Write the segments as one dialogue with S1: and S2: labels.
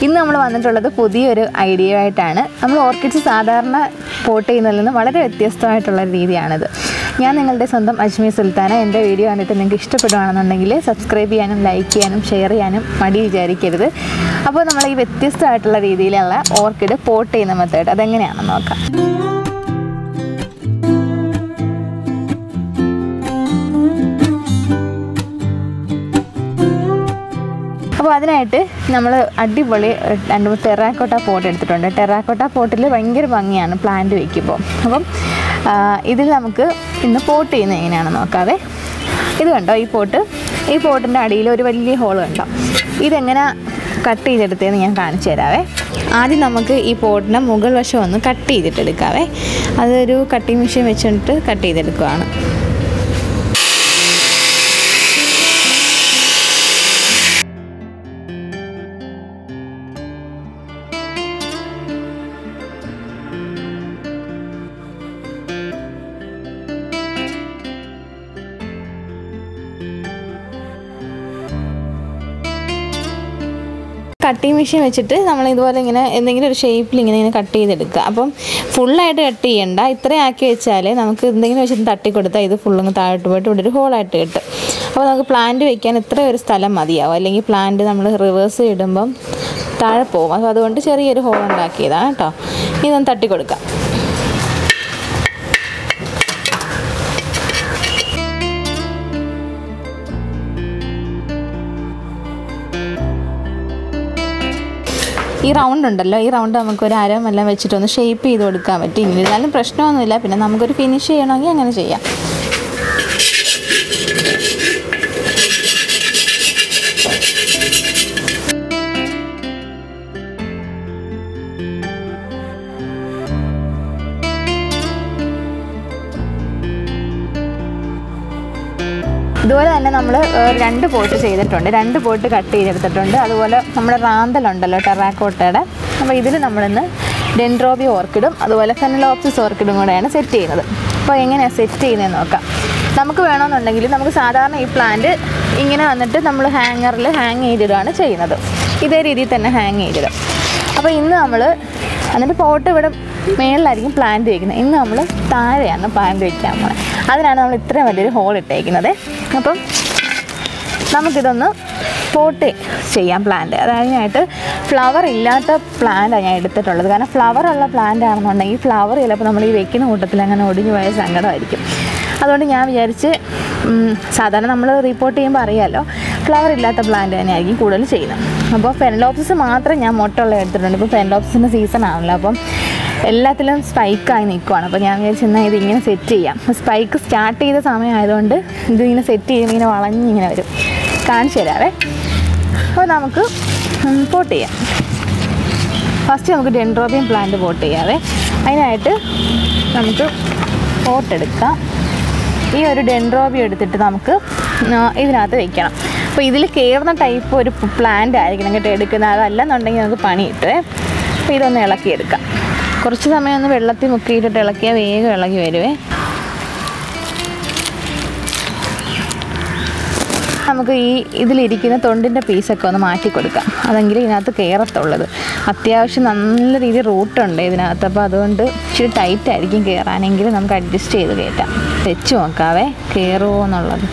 S1: ഇന്ന് നമ്മൾ വന്നിട്ടുള്ളത് പുതിയൊരു ഐഡിയ ആയിട്ടാണ്. നമ്മൾ ഓർക്കിഡ്സ് സാധാരണ പോട്ട് ചെയ്യുന്നതിൽ നിന്ന് വളരെ വ്യത്യസ്തമായിട്ടുള്ള രീതിയാണിത്. ഞാൻ നിങ്ങളുടെ സ്വന്തം അജ്മി സുൽത്താന. എൻ്റെ വീഡിയോ കണ്ടിട്ട് നിങ്ങൾക്ക് ഇഷ്ടപ്പെടുകയാണെന്നുണ്ടെങ്കിൽ സബ്സ്ക്രൈബ് ചെയ്യാനും ലൈക്ക് ചെയ്യാനും ഷെയർ ചെയ്യാനും മടി വിചാരിക്കരുത്. അപ്പോൾ നമ്മൾ ഈ വ്യത്യസ്തമായിട്ടുള്ള രീതിയിലുള്ള ഓർക്കിഡ് പോട്ട് ചെയ്യുന്ന മെത്തേഡ് അതെങ്ങനെയാണെന്ന് നോക്കാം. അപ്പോൾ അതിനായിട്ട് നമ്മൾ അടിപൊളി 2-3 ടെറാക്കോട്ട പോട്ട് എടുത്തിട്ടുണ്ട്. ടെറാക്കോട്ട പോട്ടിൽ ഭയങ്കര ഭംഗിയാണ് പ്ലാന്റ് വയ്ക്കുമ്പോൾ. അപ്പം ഇതിൽ നമുക്ക് ഇന്ന് പോട്ട് ചെയ്യുന്നത് എങ്ങനെയാണെന്ന് നോക്കാവേ. ഇത് കണ്ടോ, ഈ പോട്ടിൻ്റെ അടിയിൽ ഒരു വലിയ ഹോൾ കണ്ടോ. ഇതെങ്ങനെ കട്ട് ചെയ്തെടുത്തതെന്ന് ഞാൻ കാണിച്ചു തരാവേ. ആദ്യം നമുക്ക് ഈ പോട്ടിൻ്റെ മുകൾ വശം ഒന്ന് കട്ട് ചെയ്തിട്ടെടുക്കാവേ. അതൊരു കട്ടിങ് മെഷീൻ വെച്ചിട്ട് കട്ട് ചെയ്തെടുക്കുകയാണ്. കട്ടിങ് മെഷീൻ വെച്ചിട്ട് നമ്മൾ ഇതുപോലെ ഇങ്ങനെ എന്തെങ്കിലും ഒരു ഷേപ്പിൽ ഇങ്ങനെ കട്ട് ചെയ്തെടുക്കുക. അപ്പം ഫുള്ളായിട്ട് കട്ട് ചെയ്യണ്ട, ഇത്രയും ആക്കി വെച്ചാൽ നമുക്ക് എന്തെങ്കിലും വെച്ചിട്ട് തട്ടിക്കൊടുത്താൽ ഇത് ഫുള്ളങ്ങ് താഴോട്ട് പോയിട്ട് ഇവിടെ ഒരു ഹോളായിട്ട് കിട്ടും. അപ്പോൾ നമുക്ക് പ്ലാന്റ് വയ്ക്കാൻ ഇത്ര ഒരു സ്ഥലം മതിയാവും, അല്ലെങ്കിൽ പ്ലാന്റ് നമ്മൾ റിവേഴ്സ് ഇടുമ്പം താഴെ പോകും. അപ്പോൾ അതുകൊണ്ട് ചെറിയൊരു ഹോൾ ഉണ്ടാക്കിയതാണ് കേട്ടോ. ഇതൊന്ന് തട്ടിക്കൊടുക്കാം. ഈ റൗണ്ട് ഉണ്ടല്ലോ, ഈ റൗണ്ട് നമുക്കൊരു അരമെല്ലാം വെച്ചിട്ടൊന്ന് ഷേപ്പ് ചെയ്ത് കൊടുക്കാൻ പറ്റും. ഇന്നിരുന്നാലും പ്രശ്നമൊന്നുമില്ല. പിന്നെ നമുക്കൊരു ഫിനിഷ് ചെയ്യണമെങ്കിൽ അങ്ങനെ ചെയ്യാം. ഇതുപോലെ തന്നെ നമ്മൾ 2 പോട്ട് ചെയ്തിട്ടുണ്ട്, 2 പോട്ട് കട്ട് ചെയ്തെടുത്തിട്ടുണ്ട്. അതുപോലെ നമ്മുടെ റാന്തലുണ്ടല്ലോ ടെറാക്കോട്ടയുടെ, അപ്പോൾ ഇതിൽ നമ്മളിന്ന് ഡെൻഡ്രോബിയം ഓർക്കിഡും അതുപോലെ ഫെനലോപ്സിസ് ഓർക്കിഡും കൂടെയാണ് സെറ്റ് ചെയ്യുന്നത്. അപ്പോൾ എങ്ങനെയാണ് സെറ്റ് ചെയ്യുന്നതെന്ന് നോക്കാം. നമുക്ക് വേണമെന്നുണ്ടെങ്കിൽ നമുക്ക് സാധാരണ ഈ പ്ലാന്റ് ഇങ്ങനെ വന്നിട്ട് നമ്മൾ ഹാങ്ങറിൽ ഹാങ് ചെയ്തിടുകയാണ് ചെയ്യുന്നത്. ഇതേ രീതിയിൽ തന്നെ ഹാങ് ചെയ്തിടും. അപ്പോൾ ഇന്ന് നമ്മൾ എന്നിട്ട് പോട്ട് ഇവിടെ മേളിലായിരിക്കും പ്ലാന്റ് വയ്ക്കുന്നത്. ഇന്ന് നമ്മൾ താഴെയാണ് പ്ലാന്റ് വയ്ക്കാൻ പോകുന്നത്. അതിനാണ് നമ്മൾ ഇത്രയും വലിയൊരു ഹോൾ ഇട്ടേക്കുന്നത്. അപ്പം നമുക്കിതൊന്ന് പോട്ട് ചെയ്യാം പ്ലാന്റ്. അതിനായിട്ട് ഫ്ലവർ ഇല്ലാത്ത പ്ലാന്റാണ് ഞാൻ എടുത്തിട്ടുള്ളത്. കാരണം ഫ്ലവറുള്ള പ്ലാന്റ് ആണെന്നുണ്ടെങ്കിൽ ഫ്ലവർ ചിലപ്പോൾ നമ്മൾ ഈ വെക്കുന്ന കൂട്ടത്തിൽ അങ്ങനെ ഒടിഞ്ഞു പോയ സങ്കടമായിരിക്കും. അതുകൊണ്ട് ഞാൻ വിചാരിച്ച് സാധാരണ നമ്മൾ റിപ്പോർട്ട് ചെയ്യുമ്പോൾ അറിയാമല്ലോ, ഫ്ലവർ ഇല്ലാത്ത പ്ലാന്റ് തന്നെയായിരിക്കും കൂടുതൽ ചെയ്യുന്നത്. അപ്പോൾ ഫെനലോപ്സിസ് മാത്രം ഞാൻ മുട്ടുള്ള എടുത്തിട്ടുണ്ട്. ഇപ്പോൾ ഫെനലോപ്സിൻ്റെ സീസൺ ആണല്ലോ, അപ്പം എല്ലാത്തിലും സ്പൈക്കായി നിൽക്കുവാണ്. അപ്പോൾ ഞാൻ വിചാരിച്ചെന്നാൽ ഇതിങ്ങനെ സെറ്റ് ചെയ്യാം. സ്പൈക്ക് സ്റ്റാർട്ട് ചെയ്ത സമയമായതുകൊണ്ട് ഇതിങ്ങനെ സെറ്റ് ചെയ്യുമ്പോൾ ഇങ്ങനെ വളഞ്ഞിങ്ങനെ വരും. കാണിച്ചു തരാവേ. അപ്പോൾ നമുക്ക് പോട്ട് ചെയ്യാം. ഫസ്റ്റ് നമുക്ക് ഡെൻഡ്രോബിയം പ്ലാന്റ് പോട്ട് ചെയ്യാവേ. അതിനായിട്ട് നമുക്ക് പോട്ടെടുക്കാം. ഈ ഒരു ഡെൻഡ്രോബിയം എടുത്തിട്ട് നമുക്ക് ഇതിനകത്ത് വെക്കണം. അപ്പോൾ ഇതിൽ കയറുന്ന ടൈപ്പ് ഒരു പ്ലാന്റ് ആയിരിക്കണം കേട്ടോ എടുക്കുന്നത്. അതല്ലെന്നുണ്ടെങ്കിൽ നമുക്ക് പണി കിട്ടുമേ. അപ്പോൾ ഇതൊന്ന് ഇളക്കിയെടുക്കാം. കുറച്ച് സമയം ഒന്ന് വെള്ളത്തിൽ മുക്കിയിട്ടിട്ട് ഇളക്കിയാൽ വേഗം ഇളകി വരുവേ. നമുക്ക് ഇതിലിരിക്കുന്ന തൊണ്ടിൻ്റെ പീസൊക്കെ ഒന്ന് മാറ്റി കൊടുക്കാം. അതെങ്കിലും ഇതിനകത്ത് കയറത്തുള്ളത്. അത്യാവശ്യം നല്ല രീതിയിൽ റൂട്ടുണ്ട് ഇതിനകത്ത്. അപ്പോൾ അതുകൊണ്ട് ഇച്ചിരി ടൈറ്റായിരിക്കും കയറാനെങ്കിൽ നമുക്ക് അഡ്ജസ്റ്റ് ചെയ്ത് കയറ്റാം. വെച്ച് നോക്കാവേ കയറുമോ എന്നുള്ളത്.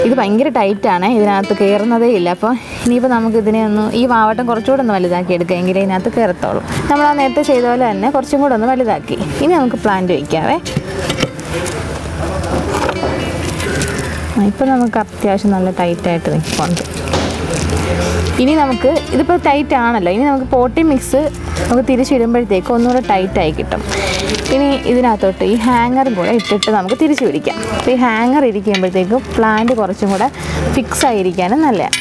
S1: ഇത് ഭയങ്കര ടൈറ്റാണ്, ഇതിനകത്ത് കയറുന്നതേ ഇല്ല. അപ്പോൾ ഇനിയിപ്പോൾ നമുക്ക് ഇതിനെ ഈ വാവട്ടം കുറച്ചുകൂടെ ഒന്ന് വലുതാക്കി എടുക്കുക, എങ്കിലേ ഇതിനകത്ത് കയറത്തുള്ളൂ. നമ്മൾ ആ നേരത്തെ ചെയ്ത പോലെ തന്നെ കുറച്ചും കൂടെ ഒന്ന് വലുതാക്കി. ഇനി നമുക്ക് പ്ലാന്റ് വയ്ക്കാവേ. ഇപ്പോൾ നമുക്ക് അത്യാവശ്യം നല്ല ടൈറ്റായിട്ട് നിൽക്കുന്നുണ്ട്. ഇനി നമുക്ക് ഇതിപ്പോൾ ടൈറ്റ് ആണല്ലോ, ഇനി നമുക്ക് പോട്ടി മിക്സ് നമുക്ക് തിരിച്ചിടുമ്പോഴത്തേക്ക് ഒന്നുകൂടെ ടൈറ്റായി കിട്ടും. ഇനി ഇതിനകത്തോട്ട് ഈ ഹാങ്ങറും കൂടെ ഇട്ടിട്ട് നമുക്ക് തിരിച്ചു പിടിക്കാം. അപ്പോൾ ഈ ഹാങ്ങർ ഇരിക്കുമ്പോഴത്തേക്കും പ്ലാന്റ് കുറച്ചും കൂടെ ഫിക്സ് ആയിരിക്കാനും നല്ലതാണ്.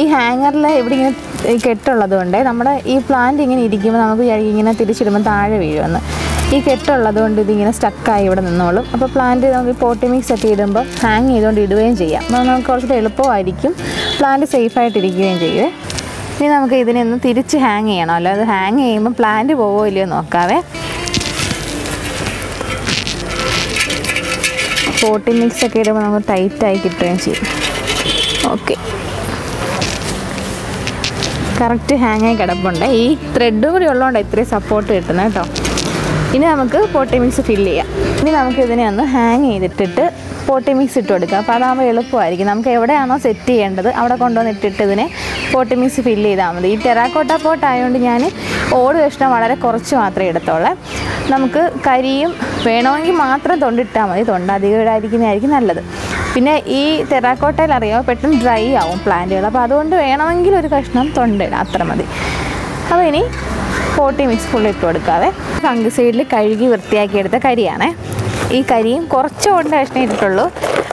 S1: ഈ ഹാങ്ങറിൽ ഇവിടെ ഇങ്ങനെ കെട്ടുള്ളത് കൊണ്ട് നമ്മുടെ ഈ പ്ലാന്റ് ഇങ്ങനെ ഇരിക്കുമ്പോൾ നമുക്ക് ഇങ്ങനെ തിരിച്ചിടുമ്പോൾ താഴെ വീഴുമെന്ന്. ഈ കെട്ടുള്ളത് കൊണ്ട് ഇതിങ്ങനെ സ്റ്റക്കായി ഇവിടെ നിന്നോളും. അപ്പോൾ പ്ലാന്റ് നമുക്ക് പോട്ടി മിക്സ് ഒക്കെ ഇടുമ്പോൾ ഹാങ് ചെയ്തുകൊണ്ട് ഇടുകയും ചെയ്യാം. അപ്പോൾ നമുക്ക് കുറച്ചുകൂടെ എളുപ്പമായിരിക്കും, പ്ലാന്റ് സേഫായിട്ടിരിക്കുകയും ചെയ്യുമേ. ഇനി നമുക്ക് ഇതിനെ ഒന്ന് തിരിച്ച് ഹാങ് ചെയ്യണം. അല്ലാതെ ഹാങ് ചെയ്യുമ്പോൾ പ്ലാന്റ് പോവോ ഇല്ലയോ നോക്കാവേ. പോട്ടി മിക്സ് ഒക്കെ ഇടുമ്പോൾ നമുക്ക് ടൈറ്റായി കിട്ടുകയും ചെയ്യും. ഓക്കെ, കറക്റ്റ് ഹാങ്ങായി കിടപ്പുണ്ട്. ഈ ത്രെഡ് കൂടി ഉള്ളതുകൊണ്ടാണ് ഇത്രയും സപ്പോർട്ട് കിട്ടുന്നത് കേട്ടോ. ഇനി നമുക്ക് പോട്ടി മിക്സ് ഫില്ല് ചെയ്യാം. ഇനി നമുക്ക് ഇതിനെ ഒന്ന് ഹാങ് ചെയ്തിട്ടിട്ട് പോട്ടി മിക്സ് ഇട്ട് കൊടുക്കുക. അപ്പോൾ അതാകുമ്പോൾ എളുപ്പമായിരിക്കും. നമുക്ക് എവിടെയാണോ സെറ്റ് ചെയ്യേണ്ടത് അവിടെ കൊണ്ടുവന്നിട്ടിട്ട് ഇതിനെ പോട്ടി മിക്സ് ഫില്ല് ചെയ്താൽ മതി. ഈ ടെറാക്കോട്ട പോട്ട് ആയതുകൊണ്ട് ഞാൻ ഓട് കഷ്ണം വളരെ കുറച്ച് മാത്രമേ എടുത്തോളൂ. നമുക്ക് കരിയും വേണമെങ്കിൽ മാത്രം തൊണ്ടിട്ടാൽ മതി. തൊണ്ട് അധികം ഇടാതിരിക്കുന്നതായിരിക്കും നല്ലത്. പിന്നെ ഈ ടെറാക്കോട്ടയിൽ അറിയാമോ പെട്ടെന്ന് ഡ്രൈ ആവും പ്ലാന്റുകൾ. അപ്പോൾ അതുകൊണ്ട് വേണമെങ്കിൽ ഒരു കഷ്ണം തൊണ്ടിടാം, അത്ര മതി. അപ്പോൾ ഇനി പോട്ടി മിക്സ് ഫുൾ ഇട്ട് കൊടുക്കാതെ ഫംഗിസൈഡിൽ കഴുകി വൃത്തിയാക്കി എടുത്ത കരിയാണേ. ഈ കരിയും കുറച്ച് ഓടിൻ്റെ കഷ്ണം ഇട്ടിട്ടുള്ളൂ.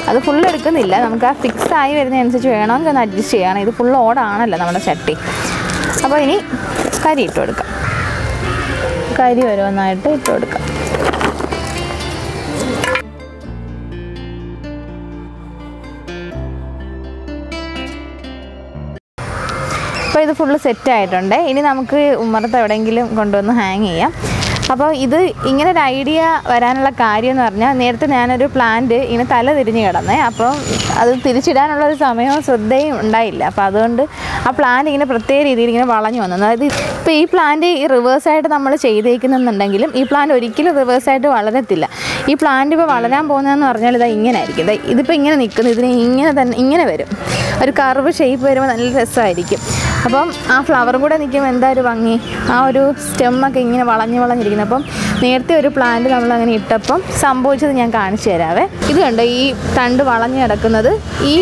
S1: അത് ഫുൾ എടുക്കുന്നില്ല. നമുക്ക് ആ ഫിക്സ് ആയി വരുന്നതനുസരിച്ച് വേണമെങ്കിൽ ഒന്ന് അഡ്ജസ്റ്റ് ചെയ്യണം. ഇത് ഫുൾ ഓടാണല്ലോ നമ്മുടെ ചട്ടി. അപ്പോൾ ഇനി കരി ഇട്ട് കൊടുക്കാം. കരി ഓരോന്നായിട്ട് ഇട്ട് കൊടുക്കാം. അപ്പോൾ ഇത് ഫുള്ള് സെറ്റായിട്ടുണ്ട്. ഇനി നമുക്ക് ഉമ്മറത്ത് എവിടെയെങ്കിലും കൊണ്ടുവന്ന് ഹാങ് ചെയ്യാം. അപ്പോൾ ഇത് ഇങ്ങനെ ഒരു ഐഡിയ വരാനുള്ള കാര്യം എന്ന് പറഞ്ഞാൽ, നേരത്തെ ഞാനൊരു പ്ലാന്റ് ഇങ്ങനെ തല തിരിഞ്ഞ് കിടന്നേ. അപ്പോൾ അത് തിരിച്ചിടാനുള്ളൊരു സമയവും ശ്രദ്ധയും ഉണ്ടായില്ല. അപ്പോൾ അതുകൊണ്ട് ആ പ്ലാന്റ് ഇങ്ങനെ പ്രത്യേക രീതിയിൽ ഇങ്ങനെ വളഞ്ഞു വന്നു. അതായത് ഇപ്പോൾ ഈ പ്ലാന്റ് ഈ റിവേഴ്സായിട്ട് നമ്മൾ ചെയ്തേക്കുന്നുണ്ടെങ്കിലും ഈ പ്ലാന്റ് ഒരിക്കലും റിവേഴ്സായിട്ട് വളരത്തില്ല. ഈ പ്ലാന്റ് ഇപ്പോൾ വളരാൻ പോകുന്നതെന്ന് പറഞ്ഞാൽ ഇതാ ഇങ്ങനെ ആയിരിക്കും. ഇതിപ്പോൾ ഇങ്ങനെ നിൽക്കുന്നു. ഇതിന് ഇങ്ങനെ തന്നെ ഇങ്ങനെ വരും. ഒരു കർവ് ഷേപ്പ് വരുമ്പോൾ നല്ല രസമായിരിക്കും. അപ്പം ആ ഫ്ലവറും കൂടെ നിൽക്കുമ്പോൾ എന്താ ഒരു ഭംഗി. ആ ഒരു സ്റ്റെമ്മൊക്കെ ഇങ്ങനെ വളഞ്ഞിരിക്കുന്നു. അപ്പം നേരത്തെ ഒരു പ്ലാന്റ് നമ്മളങ്ങനെ ഇട്ടപ്പം സംഭവിച്ചത് ഞാൻ കാണിച്ചു തരാവേ. ഇത് കണ്ടോ, ഈ തണ്ട് വളഞ്ഞു കിടക്കുന്നത് ഈ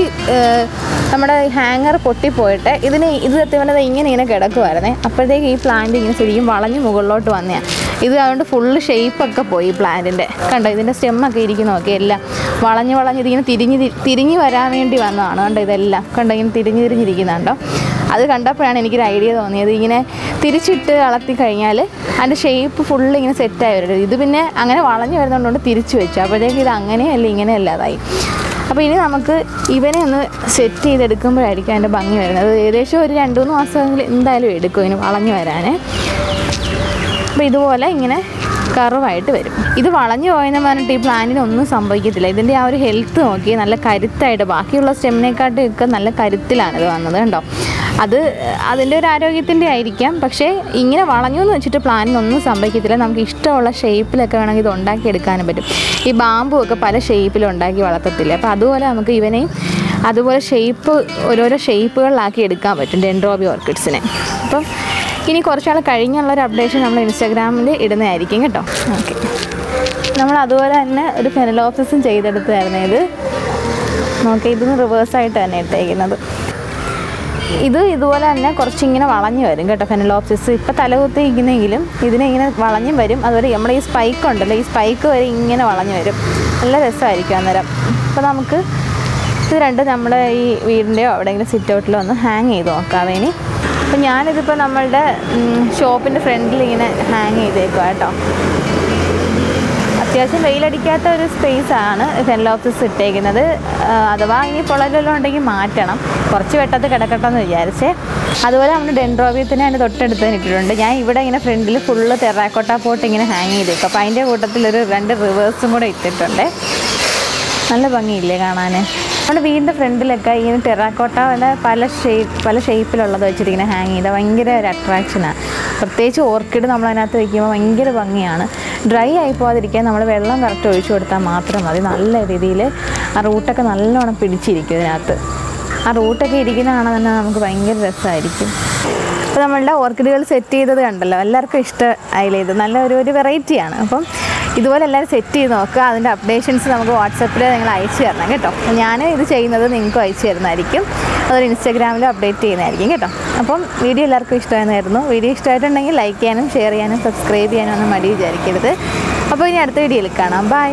S1: നമ്മുടെ ഹാങ്ങർ പൊട്ടിപ്പോയിട്ട് ഇത് സത്യം ഇങ്ങനെ കിടക്കുമായിരുന്നേ. അപ്പോഴത്തേക്ക് ഈ പ്ലാന്റ് ഇങ്ങനെ ശരിക്കും വളഞ്ഞ് മുകളിലോട്ട് വന്നതാണ്. ഇത് അതുകൊണ്ട് ഫുള്ള് ഷേപ്പൊക്കെ പോയി പ്ലാന്റിൻ്റെ. കണ്ടോ, ഇതിൻ്റെ സ്റ്റെമ്മൊക്കെ ഇരിക്കുന്നതൊക്കെ എല്ലാം വളഞ്ഞ് ഇതിങ്ങനെ തിരിഞ്ഞ് വരാൻ വേണ്ടി വന്നതാണ്. കണ്ടോ, ഇതെല്ലാം കണ്ടോ ഇങ്ങനെ തിരിഞ്ഞിരിക്കുന്നുണ്ടോ. അത് കണ്ടപ്പോഴാണ് എനിക്കൊരു ഐഡിയ തോന്നിയത്. ഇങ്ങനെ തിരിച്ചിട്ട് വളർത്തി കഴിഞ്ഞാൽ അതിൻ്റെ ഷേപ്പ് ഫുള്ള് ഇങ്ങനെ സെറ്റായി വരും. ഇത് പിന്നെ അങ്ങനെ വളഞ്ഞു വരുന്നതുകൊണ്ട് തിരിച്ചു വെച്ചു. അപ്പോഴത്തേക്ക് ഇത് അങ്ങനെയല്ല ഇങ്ങനെ അല്ലാതായി. അപ്പോൾ ഇനി നമുക്ക് ഇവനെ ഒന്ന് സെറ്റ് ചെയ്തെടുക്കുമ്പോഴായിരിക്കും അതിൻ്റെ ഭംഗി വരുന്നത്. ഏകദേശം ഒരു 2-3 മാസമെങ്കിലും എന്തായാലും എടുക്കും ഇതിന് വളഞ്ഞു വരാൻ. അപ്പോൾ ഇതുപോലെ ഇങ്ങനെ കറുവായിട്ട് വരും. ഇത് വളഞ്ഞു പോയെന്ന് പറഞ്ഞിട്ട് ഈ പ്ലാന്റിന് ഒന്നും സംഭവിക്കത്തില്ല. ഇതിൻ്റെ ആ ഒരു ഹെൽത്ത് നോക്കി നല്ല കരുത്തായിട്ട്, ബാക്കിയുള്ള സ്റ്റെമ്മിനെക്കാട്ടുമൊക്കെ നല്ല കരുത്തിലാണിത് വന്നത് കണ്ടോ. അത് അതിൻ്റെ ഒരു ആരോഗ്യത്തിൻ്റെ ആയിരിക്കാം. പക്ഷേ ഇങ്ങനെ വളഞ്ഞു എന്ന് വെച്ചിട്ട് പ്ലാന്റിനൊന്നും സംഭവിക്കത്തില്ല. നമുക്ക് ഇഷ്ടമുള്ള ഷേപ്പിലൊക്കെ വേണമെങ്കിൽ ഇത് ഉണ്ടാക്കിയെടുക്കാനും പറ്റും. ഈ ബാമ്പു ഒക്കെ പല ഷേപ്പിലും ഉണ്ടാക്കി വളർത്തത്തില്ല. അപ്പോൾ അതുപോലെ നമുക്ക് ഇവനെയും അതുപോലെ ഓരോരോ ഷേപ്പുകളിലാക്കി എടുക്കാൻ പറ്റും ഡെൻഡ്രോബിയം ഓർക്കിഡ്സിനെ. അപ്പം ഇനി കുറച്ചാൾ കഴിഞ്ഞുള്ളൊരു അപ്ഡേഷൻ നമ്മൾ ഇൻസ്റ്റാഗ്രാമിൽ ഇടുന്നതായിരിക്കും കേട്ടോ. ഓക്കെ, നമ്മൾ അതുപോലെ തന്നെ ഒരു ഫെനലോപ്സിസും ചെയ്തെടുത്തായിരുന്നു. ഇത് നോക്കി, ഇതൊന്ന് റിവേഴ്സായിട്ട് തന്നെ ഇട്ടേക്കുന്നത്. ഇത് ഇതുപോലെ തന്നെ കുറച്ചിങ്ങനെ വളഞ്ഞു വരും കേട്ടോ ഫെനലോപ്സിസ്. ഇപ്പോൾ തലകുത്തി ഇരിക്കുന്നെങ്കിലും ഇതിനെ ഇങ്ങനെ വളഞ്ഞും വരും. അതുപോലെ നമ്മുടെ ഈ സ്പൈക്ക് ഉണ്ടല്ലോ, ഈ സ്പൈക്ക് വരെ ഇങ്ങനെ വളഞ്ഞു വരും. നല്ല രസമായിരിക്കും അന്നേരം. അപ്പോൾ നമുക്ക് ഇത് രണ്ടും നമ്മുടെ ഈ വീടിൻ്റെയോ എവിടെയെങ്കിലും സിറ്റ് ഔട്ടിലോ ഒന്ന് ഹാങ് ചെയ്ത് നോക്കാം ഇനി. അപ്പോൾ ഞാനിതിപ്പോൾ നമ്മളുടെ ഷോപ്പിൻ്റെ ഫ്രണ്ടിൽ ഇങ്ങനെ ഹാങ് ചെയ്തേക്കുക കേട്ടോ. അത്യാവശ്യം വെയിലടിക്കാത്ത ഒരു സ്പേസാണ് ഫെനലോപ്സിസ് ഇട്ടേക്കുന്നത്. അഥവാ ഇനി പൊളലെല്ലാം ഉണ്ടെങ്കിൽ മാറ്റണം. കുറച്ച് വെട്ടത്ത് കിടക്കട്ടെ എന്ന് വിചാരിച്ചേ. അതുപോലെ നമ്മൾ ഡെൻഡ്രോബിയത്തിന് അതിൻ്റെ തൊട്ടടുത്ത് ഇട്ടിട്ടുണ്ട്. ഞാൻ ഇവിടെ ഇങ്ങനെ ഫ്രണ്ടിൽ ഫുള്ള് ടെറാക്കോട്ട പോട്ട് ഇങ്ങനെ ഹാങ് ചെയ്തേക്കും. അപ്പോൾ അതിൻ്റെ കൂട്ടത്തിലൊരു 2 റിവേഴ്സും കൂടെ ഇട്ടിട്ടുണ്ട്. നല്ല ഭംഗിയില്ലേ കാണാൻ. നമ്മുടെ വീടിൻ്റെ ഫ്രണ്ടിലൊക്കെ ഇങ്ങനെ ടെറാക്കോട്ടയുടെ പല ഷേപ്പിലുള്ളത് വെച്ചിട്ട് ഇങ്ങനെ ഹാങ് ചെയ്താൽ ഭയങ്കര ഒരു അട്രാക്ഷനാണ്. പ്രത്യേകിച്ച് ഓർക്കിഡ് നമ്മളതിനകത്ത് വയ്ക്കുമ്പോൾ ഭയങ്കര ഭംഗിയാണ്. ഡ്രൈ ആയി പോകാതിരിക്കാൻ നമ്മൾ വെള്ളം കറക്റ്റ് ഒഴിച്ചു കൊടുത്താൽ മാത്രം മതി. നല്ല രീതിയിൽ ആ റൂട്ടൊക്കെ നല്ലോണം പിടിച്ചിരിക്കും ഇതിനകത്ത്. ആ റൂട്ടൊക്കെ ഇരിക്കുന്ന കാണാൻ തന്നെ നമുക്ക് ഭയങ്കര രസമായിരിക്കും. അപ്പോൾ നമ്മളുടെ ഓർക്കിഡുകൾ സെറ്റ് ചെയ്തത് കണ്ടല്ലോ, എല്ലാവർക്കും ഇഷ്ടമായില്ലേ. ഇത് നല്ല ഒരു വെറൈറ്റിയാണ്. അപ്പം ഇതുപോലെ എല്ലാവരും സെറ്റ് ചെയ്ത് നോക്കുക. അതിൻ്റെ അപ്ഡേഷൻസ് നമുക്ക് വാട്സപ്പിൽ നിങ്ങൾ അയച്ചു തരണം കേട്ടോ. ഞാൻ ഇത് ചെയ്യുന്നത് നിങ്ങൾക്കും അയച്ചു തരുന്നതായിരിക്കും. അതൊരു ഇൻസ്റ്റാഗ്രാമിൽ അപ്ഡേറ്റ് ചെയ്യുന്നതായിരിക്കും കേട്ടോ. അപ്പം വീഡിയോ എല്ലാവർക്കും ഇഷ്ടമായിരുന്നു. വീഡിയോ ഇഷ്ടമായിട്ടുണ്ടെങ്കിൽ ലൈക്ക് ചെയ്യാനും ഷെയർ ചെയ്യാനും സബ്സ്ക്രൈബ് ചെയ്യാനും ഒന്നും മടി വിചാരിക്കരുത്. അപ്പോൾ ഇനി അടുത്ത വീഡിയോയിൽ കാണാം. ബൈ.